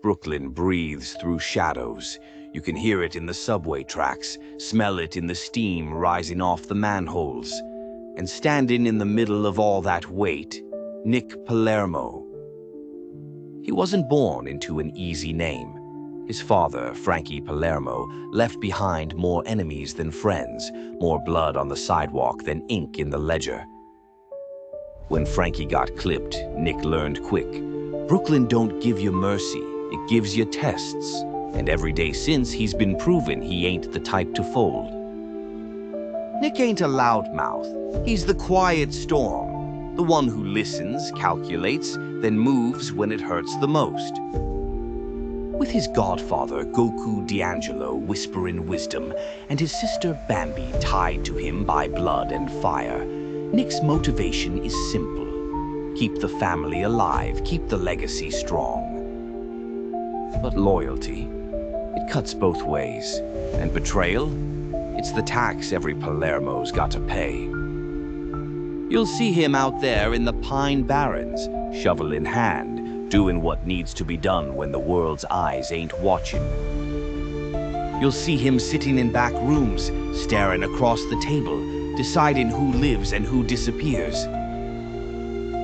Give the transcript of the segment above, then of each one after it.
Brooklyn breathes through shadows. You can hear it in the subway tracks, smell it in the steam rising off the manholes. And standing in the middle of all that weight, Nick Palermo. He wasn't born into an easy name. His father, Frankie Palermo, left behind more enemies than friends, more blood on the sidewalk than ink in the ledger. When Frankie got clipped, Nick learned quick. Brooklyn don't give you mercy, it gives you tests. And every day since, he's been proven he ain't the type to fold. Nick ain't a loudmouth. He's the quiet storm. The one who listens, calculates, then moves when it hurts the most. With his godfather, Goku D'Angelo, whispering wisdom, and his sister Bambi tied to him by blood and fire, Nick's motivation is simple. Keep the family alive, keep the legacy strong. But loyalty, it cuts both ways. And betrayal, it's the tax every Palermo's got to pay. You'll see him out there in the Pine Barrens, shovel in hand, doing what needs to be done when the world's eyes ain't watching. You'll see him sitting in back rooms, staring across the table, deciding who lives and who disappears.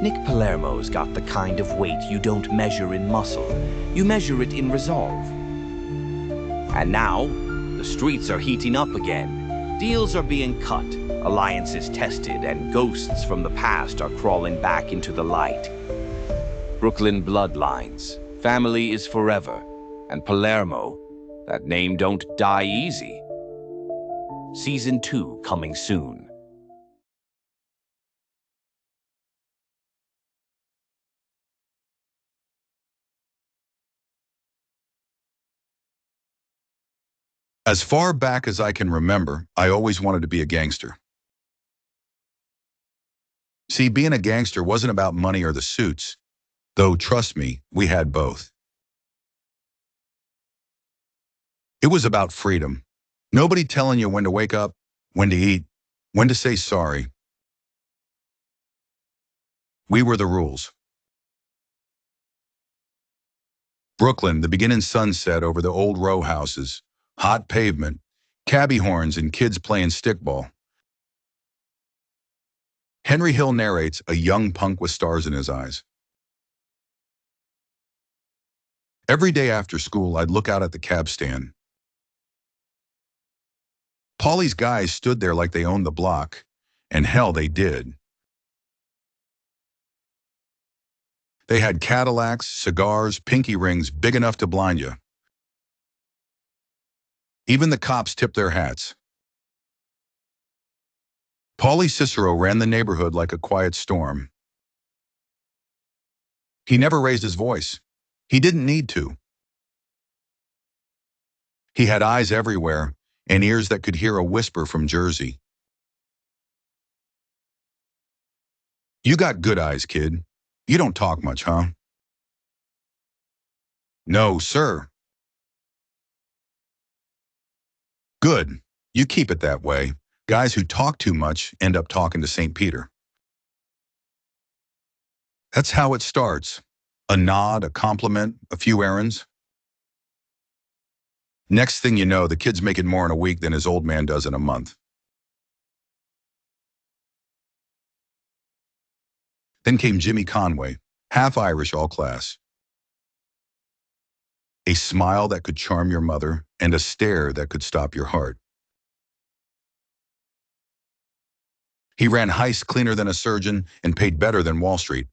Nick Palermo's got the kind of weight you don't measure in muscle, you measure it in resolve. And now, the streets are heating up again. Deals are being cut, alliances tested, and ghosts from the past are crawling back into the light. Brooklyn bloodlines, family is forever, and Palermo, that name don't die easy. Season 2 coming soon. As far back as I can remember, I always wanted to be a gangster. See, being a gangster wasn't about money or the suits, though trust me, we had both. It was about freedom. Nobody telling you when to wake up, when to eat, when to say sorry. We were the rules. Brooklyn, the beginning sunset over the old row houses, hot pavement, cabbie horns and kids playing stickball. Henry Hill narrates a young punk with stars in his eyes. Every day after school, I'd look out at the cab stand. Paulie's guys stood there like they owned the block, and hell, they did. They had Cadillacs, cigars, pinky rings big enough to blind you. Even the cops tipped their hats. Paulie Cicero ran the neighborhood like a quiet storm. He never raised his voice. He didn't need to. He had eyes everywhere and ears that could hear a whisper from Jersey. You got good eyes, kid. You don't talk much, huh? No, sir. Good. You keep it that way. Guys who talk too much end up talking to St. Peter. That's how it starts. A nod, a compliment, a few errands. Next thing you know, the kid's making more in a week than his old man does in a month. Then came Jimmy Conway, half Irish, all class. A smile that could charm your mother and a stare that could stop your heart. He ran heists cleaner than a surgeon and paid better than Wall Street.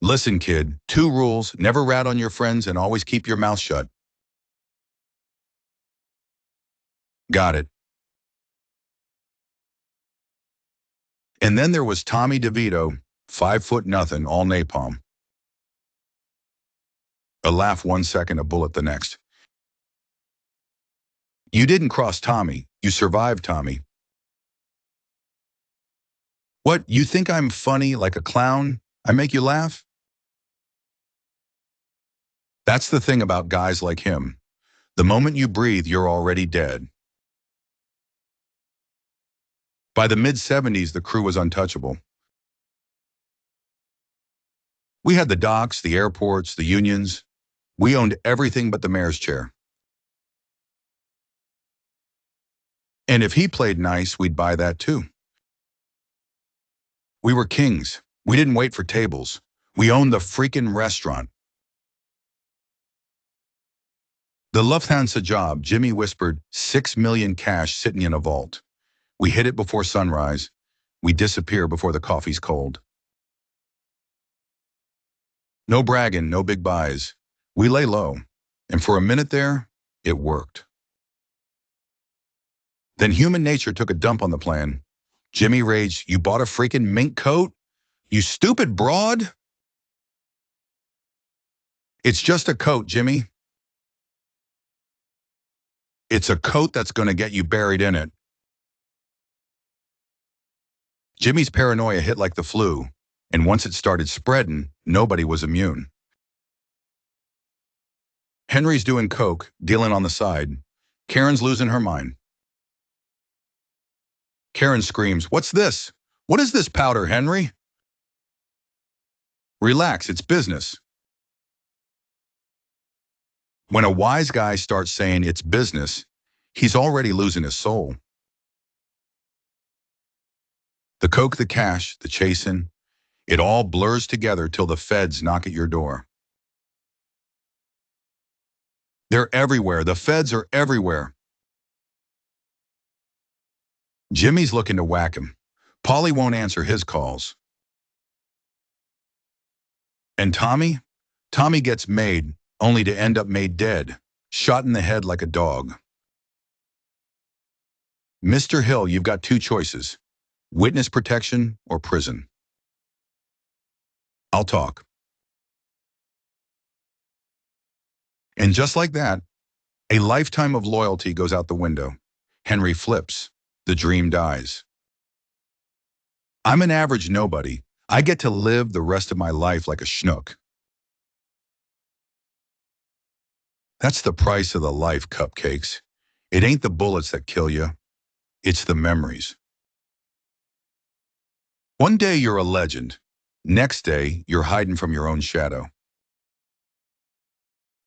Listen, kid, 2 rules: never rat on your friends and always keep your mouth shut. Got it. And then there was Tommy DeVito, 5'0", all napalm. A laugh 1 second, a bullet the next. You didn't cross Tommy, you survived Tommy. What, you think I'm funny like a clown? I make you laugh? That's the thing about guys like him. The moment you breathe, you're already dead. By the mid-70s, the crew was untouchable. We had the docks, the airports, the unions. We owned everything but the mayor's chair. And if he played nice, we'd buy that too. We were kings. We didn't wait for tables. We owned the freaking restaurant. The Lufthansa job, Jimmy whispered, 6 million cash sitting in a vault. We hit it before sunrise. We disappear before the coffee's cold. No bragging, no big buys. We lay low. And for a minute there, it worked. Then human nature took a dump on the plan. Jimmy raged, "You bought a freaking mink coat? You stupid broad!" "It's just a coat, Jimmy." "It's a coat that's going to get you buried in it." Jimmy's paranoia hit like the flu, and once it started spreading, nobody was immune. Henry's doing coke, dealing on the side. Karen's losing her mind. Karen screams, "What's this? What is this powder, Henry?" "Relax, it's business." When a wise guy starts saying it's business, he's already losing his soul. The coke, the cash, the chasing, it all blurs together till the feds knock at your door. They're everywhere. The feds are everywhere. Jimmy's looking to whack him. Paulie won't answer his calls. And Tommy? Tommy gets made, only to end up made dead, shot in the head like a dog. Mr. Hill, you've got two choices: witness protection or prison. I'll talk. And just like that, a lifetime of loyalty goes out the window. Henry flips. The dream dies. I'm an average nobody. I get to live the rest of my life like a schnook. That's the price of the life, cupcakes. It ain't the bullets that kill you. It's the memories. One day you're a legend. Next day, you're hiding from your own shadow.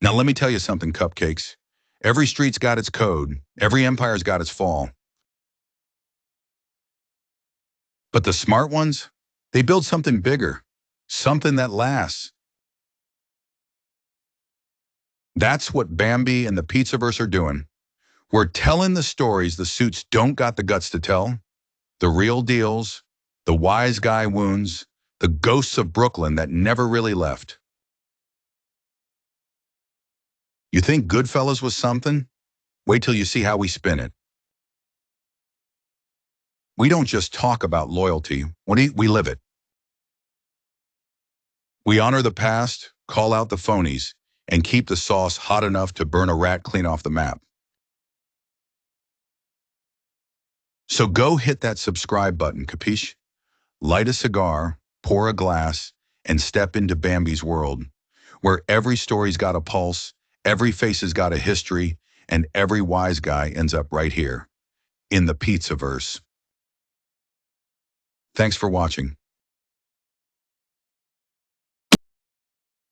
Now let me tell you something, cupcakes. Every street's got its code. Every empire's got its fall. But the smart ones, they build something bigger, something that lasts. That's what Bambi and the Pizzaverse are doing. We're telling the stories the suits don't got the guts to tell, the real deals, the wise guy wounds, the ghosts of Brooklyn that never really left. You think Goodfellas was something? Wait till you see how we spin it. We don't just talk about loyalty, we live it. We honor the past, call out the phonies, and keep the sauce hot enough to burn a rat clean off the map. So go hit that subscribe button, capiche? Light a cigar, pour a glass, and step into Bambi's world, where every story's got a pulse, every face has got a history, and every wise guy ends up right here, in the Pizzaverse. Thanks for watching.